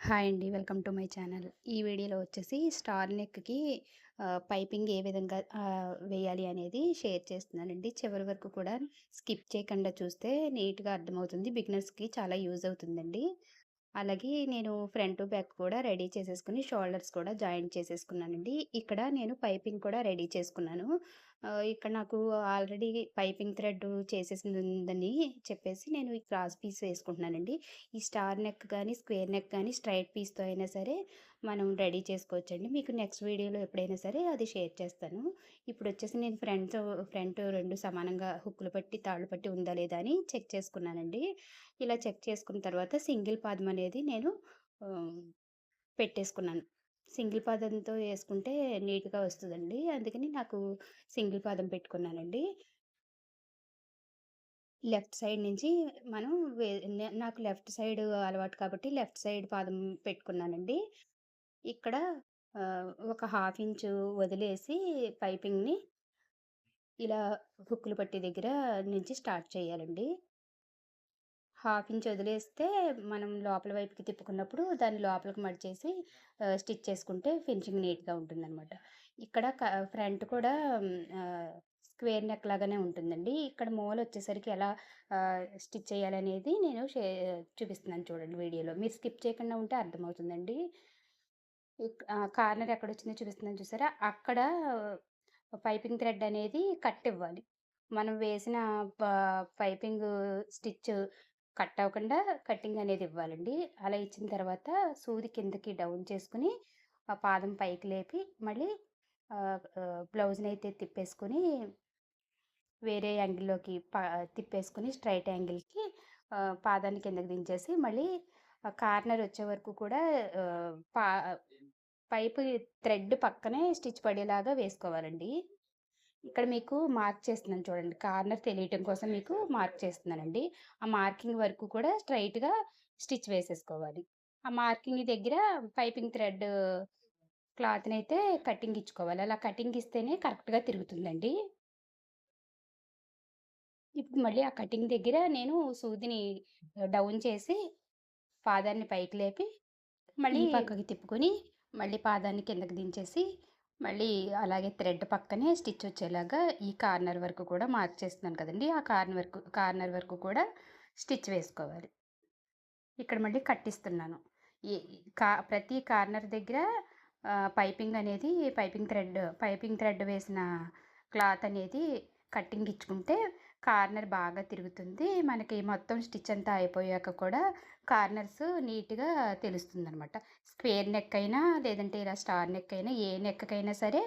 Hi అండి. Welcome to my channel. ఈ వీడియోలో వచ్చేసి స్టార్ నెక్‌కి పైపింగ్ ఏ విధంగా వేయాలి అనేది షేర్ చేస్తున్నానండి. చివరి వరకు కూడా స్కిప్ చేయకుండా చూస్తే నీట్‌గా అర్థమవుతుంది. బిగినర్స్‌కి చాలా యూజ్ అవుతుందండి. అలాగే నేను ఫ్రంట్, బ్యాక్ కూడా రెడీ చేసేసుకొని షోల్డర్స్ కూడా జాయింట్ చేసేసుకున్నానండి. ఇక్కడ నేను పైపింగ్ కూడా రెడీ చేసుకున్నాను. ఇక్కడ నాకు ఆల్రెడీ పైపింగ్ థ్రెడ్ చేసేసిందుందని చెప్పేసి నేను ఈ క్రాస్ పీస్ వేసుకుంటున్నానండి. ఈ స్టార్ నెక్ గానీ, స్క్వేర్ నెక్ గానీ స్ట్రైట్ పీస్‌తో అయినా సరే మనం రెడీ చేసుకోవచ్చండి. మీకు నెక్స్ట్ వీడియోలో ఎప్పుడైనా సరే అది షేర్ చేస్తాను. ఇప్పుడొచ్చేసి నేను ఫ్రంట్ 2 సమానంగా హుక్కులు పట్టి, తాళ్ళు పట్టి ఉందా లేదా అని చెక్ చేసుకున్నానండి. ఇలా చెక్ చేసుకున్న తర్వాత సింగిల్ పాదం అనేది నేను ఆహ్, పెట్టేసుకున్నాను. సింగిల్ పాదంతో యేసుకుంటే నీట్‌గా వస్తదండి. అందుకని నాకు సింగిల్ పాదం పెట్టుకున్నానండి. లెఫ్ట్ సైడ్ నుంచి మనం వే నాకు లెఫ్ట్ సైడ్ అలవాటు కాబట్టి లెఫ్ట్ సైడ్ పాదం పెట్టుకున్నానండి. ఇక్కడ ఒక హాఫ్ ఇంచు వదిలేసి పైపింగ్‌ని ఇలా హుక్కులు పట్టీ దగ్గర నుంచి స్టార్ట్ చేయాలండి. హాఫ్ ఇంచ్ వదిలేస్తే మనం లోపల వైపుకి తిప్పుకున్నప్పుడు దాన్ని లోపలికి మడిచేసి స్టిచ్ చేసుకుంటే ఫినిషింగ్ నీట్‌గా ఉంటుందనమాట. ఇక్కడ ఫ్రంట్ కూడా స్క్వేర్ నెక్ లాగానే ఉంటుందండి. ఇక్కడ మూలొచ్చేసరికి ఎలా స్టిచ్ చేయాలనేది నేను చూపిస్తున్నాను చూడండి వీడియోలో. మీరు స్కిప్ చేయకుండా ఉంటే అర్థమవుతుందండి. కార్నర్ ఎక్కడొచ్చిందో చూపిస్తున్నాను చూసారా? అక్కడ పైపింగ్ థ్రెడ్ అనేది కట్ ఇవ్వాలి. మనం వేసిన ప పైపింగు స్టిచ్ కట్ అవ్వకుండా కటింగ్ అనేది ఇవ్వాలండి. అలా ఇచ్చిన తర్వాత సూది కిందకి డౌన్ చేసుకొని, ఆ పాదం పైకి లేపి మళ్ళీ బ్లౌజ్‌నైతే తిప్పేసుకొని వేరే యాంగిల్‌లోకి తిప్పేసుకొని స్ట్రెయిట్ యాంగిల్‌కి పాదాన్ని కిందకి దించేసి మళ్ళీ కార్నర్ వచ్చే వరకు కూడా ఆహ్, పా పైపు థ్రెడ్ పక్కనే స్టిచ్ పడేలాగా వేసుకోవాలండి. ఇక్కడ మీకు మార్క్ చేస్తున్నాను చూడండి. కార్నర్ తెలియటం కోసం మీకు మార్క్ చేస్తున్నానండి. ఆ మార్కింగ్ వరకు కూడా స్ట్రెయిట్‌గా స్టిచ్ వేసేసుకోవాలి. ఆ మార్కింగ్ దగ్గర పైపింగ్ థ్రెడ్ క్లాత్‌నైతే కటింగ్ ఇచ్చుకోవాలి. అలా కటింగ్ ఇస్తేనే కరెక్ట్‌గా తిరుగుతుందండి. ఇప్పుడు మళ్ళీ ఆ కటింగ్ దగ్గర నేను సూదిని డౌన్ చేసి పాదాన్ని పైకి లేపి మళ్ళీ ఈ పక్కకి తిప్పుకొని, మళ్ళీ పాదాన్ని కిందకి దించేసి, మళ్ళీ అలాగే థ్రెడ్ పక్కనే స్టిచ్ వచ్చేలాగా ఈ కార్నర్ వరకు కూడా మార్క్ చేస్తున్నాను కదండీ! ఆ కార్నర్ వరకు కూడా స్టిచ్ వేసుకోవాలి. ఇక్కడ మళ్ళీ కట్టిస్తున్నాను. ఈ ప్రతి కార్నర్ దగ్గర పైపింగ్ థ్రెడ్ వేసిన క్లాత్ అనేది కటింగ్ ఇచ్చుకుంటే కార్నర్ బాగా తిరుగుతుంది. మనకి మొత్తం స్టిచ్ అంతా అయిపోయాక కూడా కార్నర్స్ నీట్‌గా తెలుస్తుందనమాట. స్క్వేర్ నెక్ అయినా, లేదంటే ఇలా స్టార్ నెక్ అయినా, ఏ నెక్‌కైనా సరే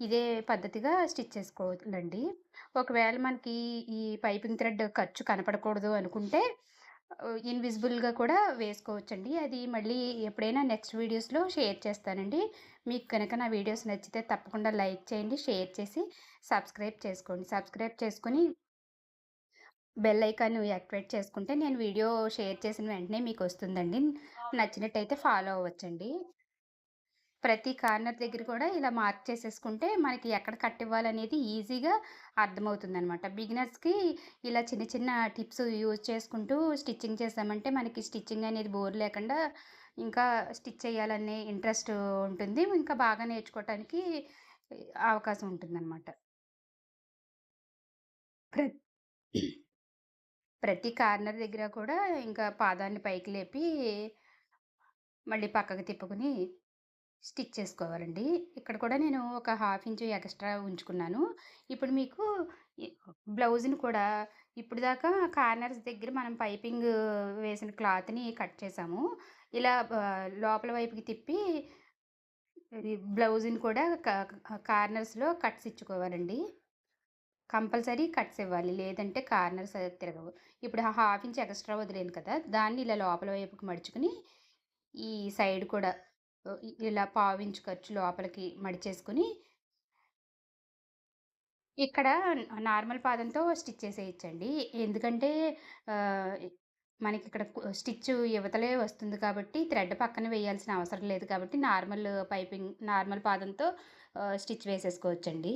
ఇదే పద్ధతిగా స్టిచ్ చేసుకోవాలండి. ఒకవేళ మనకి ఈ పైపింగ్ థ్రెడ్ ఖర్చు కనపడకూడదు అనుకుంటే ఇన్విజిబుల్‌గా కూడా వేసుకోవచ్చండి. అది మళ్ళీ ఎప్పుడైనా నెక్స్ట్ వీడియోస్‌లో షేర్ చేస్తానండి. మీకు గనక నా వీడియోస్ నచ్చితే తప్పకుండా లైక్ చేయండి, షేర్ చేసి సబ్స్క్రైబ్ చేసుకోండి. సబ్స్క్రైబ్ చేసుకొని బెల్ ఐకాన్ యాక్టివేట్ చేసుకుంటే నేను వీడియో షేర్ చేసిన వెంటనే మీకొస్తుందండి. నచ్చినట్టయితే ఫాలో అవ్వచ్చండి. ప్రతి కార్నర్ దగ్గర కూడా ఇలా మార్క్ చేసేసుకుంటే మనకి ఎక్కడ కట్ ఇవ్వాలనేది ఈజీగా అర్థమవుతుందనమాట. బిగినర్స్‌కి ఇలా చిన్న చిన్న టిప్స్ యూజ్ చేసుకుంటూ స్టిచ్చింగ్ చేశామంటే మనకి స్టిచ్చింగ్ అనేది బోర్ లేకుండా ఇంకా స్టిచ్ చేయాలనే ఇంట్రెస్ట్ ఉంటుంది. ఇంకా బాగా నేర్చుకోవటానికి అవకాశం ఉంటుందనమాట. ప్ర ప్రతి కార్నర్ దగ్గర కూడా ఇంకా పాదాన్ని పైకి లేపి మళ్ళీ పక్కకు తిప్పుకొని స్టిచ్ చేసుకోవాలండి. ఇక్కడ కూడా నేను ఒక హాఫ్ ఇంచు ఎక్స్‌ట్రా ఉంచుకున్నాను. ఇప్పుడు మీకు ఈ బ్లౌజ్‌ని కూడా ఇప్పటిదాకా కార్నర్స్ దగ్గర మనం పైపింగ్ వేసిన క్లాత్‌ని కట్ చేసాము. ఇలా లోపల వైపుకి తిప్పి ఇది బ్లౌజ్‌ని కూడా కార్నర్స్‌లో కట్స్ ఇచ్చుకోవాలండి. కంపల్సరీ కట్స్ ఇవ్వాలి. లేదంటే కార్నర్స్ తిరగవు. ఇప్పుడు ఆ హాఫ్ ఇంచ్ ఎక్స్‌ట్రా వదిలాను కదా! దాన్ని ఇలా లోపల వైపుకి మడుచుకొని, ఈ సైడ్ కూడా ఇలా పావించు ఖర్చు లోపలికి మడిచేసుకొని, ఇక్కడ నార్మల్ పాదంతో స్టిచ్ చేసేయొచ్చండి. ఎందుకంటే ఆహ్, మనకిక్కడ స్టిచ్చు ఇవతలే వస్తుంది కాబట్టి, థ్రెడ్ పక్కన వేయాల్సిన అవసరం లేదు కాబట్టి, నార్మల్ పాదంతో స్టిచ్ వేసేసుకోవచ్చండి.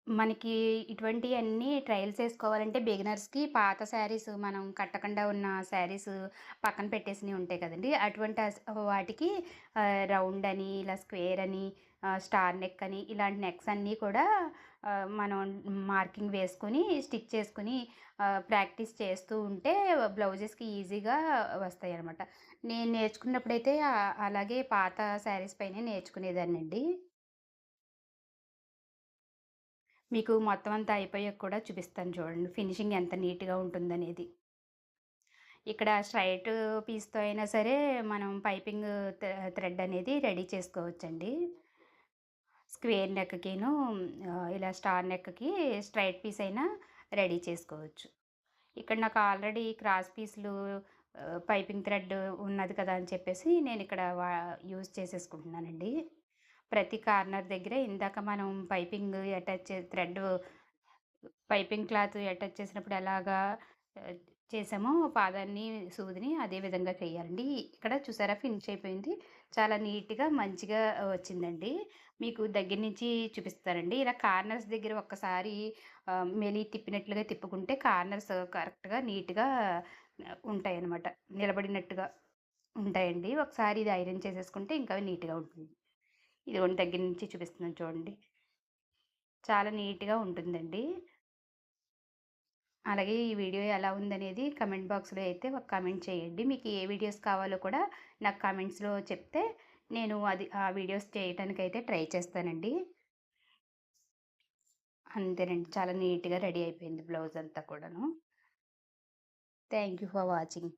మనకి ఇటువంటియన్నీ ట్రయల్స్ ఏసుకోవాలంటే బిగినర్స్‌కి పాత శారీస్ మనం కట్టకుండా ఉన్న శారీస్ పక్కన పెట్టేసినయి ఉంటాయి కదండీ! అటువంటి వాటికి రౌండ్ అని, ఇలా స్క్వేర్ అని, స్టార్ నెక్ అని ఇలాంటి నెక్స్ అన్నీ కూడా మనం మార్కింగ్ వేసుకొని, స్టిచ్ చేసుకొని ప్రాక్టీస్ చేస్తూ ఉంటే బ్లౌజెస్‌కి ఈజీగా వస్తాయనమాట. నేను నేర్చుకున్నప్పుడైతే అలాగే పాత శారీస్ పైనే నేర్చుకునేదాన్నండి. మీకు మొత్తం అంతా అయిపోయాక కూడా చూపిస్తాను చూడండి. ఫినిషింగ్ ఎంత నీట్‌గా ఉంటుందనేది. ఇక్కడ స్ట్రెయిట్ పీస్‌తో అయినా సరే మనం పైపింగ్ థ్రెడ్ అనేది రెడీ చేసుకోవచ్చండి. స్క్వేర్ నెక్‌కిను ఇలా స్టార్ నెక్‌కి స్ట్రెయిట్ పీస్ అయినా రెడీ చేసుకోవచ్చు. ఇక్కడ నాకు ఆల్రెడీ క్రాస్ పీస్‌లు పైపింగ్ థ్రెడ్ ఉన్నది కదా అని చెప్పేసి నేనిక్కడ యూజ్ చేసేసుకుంటున్నానండి. ప్రతి కార్నర్ దగ్గర ఇందాక మనం పైపింగ్ క్లాత్ అటాచ్ చేసినప్పుడు ఎలాగా ఆహ్, చేసామో పాదాన్ని, సూదిని అదే విధంగా చేయాలండి. ఇక్కడ చూసారా ఫినిష్ అయిపోయింది. చాలా నీట్‌గా మంచిగా వచ్చిందండి. మీకు దగ్గర నుంచి చూపిస్తానండి. ఇలా కార్నర్స్ దగ్గర ఒక్కసారి మెలి తిప్పినట్లుగా తిప్పుకుంటే కార్నర్స్ కరెక్ట్‌గా నీట్‌గా ఉంటాయన్నమాట. నిలబడినట్టుగా ఉంటాయండి. ఒకసారి ఇది ఐరన్ చేసేసుకుంటే ఇంకా నీట్‌గా ఉంటుంది. ఇదిగోండి దగ్గర నుంచి చూపిస్తున్నాను చూడండి. చాలా నీట్‌గా ఉంటుందండి. అలాగే ఈ వీడియో ఎలా ఉందనేది కమెంట్ బాక్స్‌లో అయితే ఒక కామెంట్ చేయండి. మీకు ఏ వీడియోస్ కావాలో కూడా నాకు కామెంట్స్‌లో చెప్తే నేను ఆ వీడియోస్ చేయటానికైతే ట్రై చేస్తానండి. అంతేనండి. చాలా నీట్‌గా రెడీ అయిపోయింది బ్లౌజ్ అంతా కూడాను. Thank you for watching.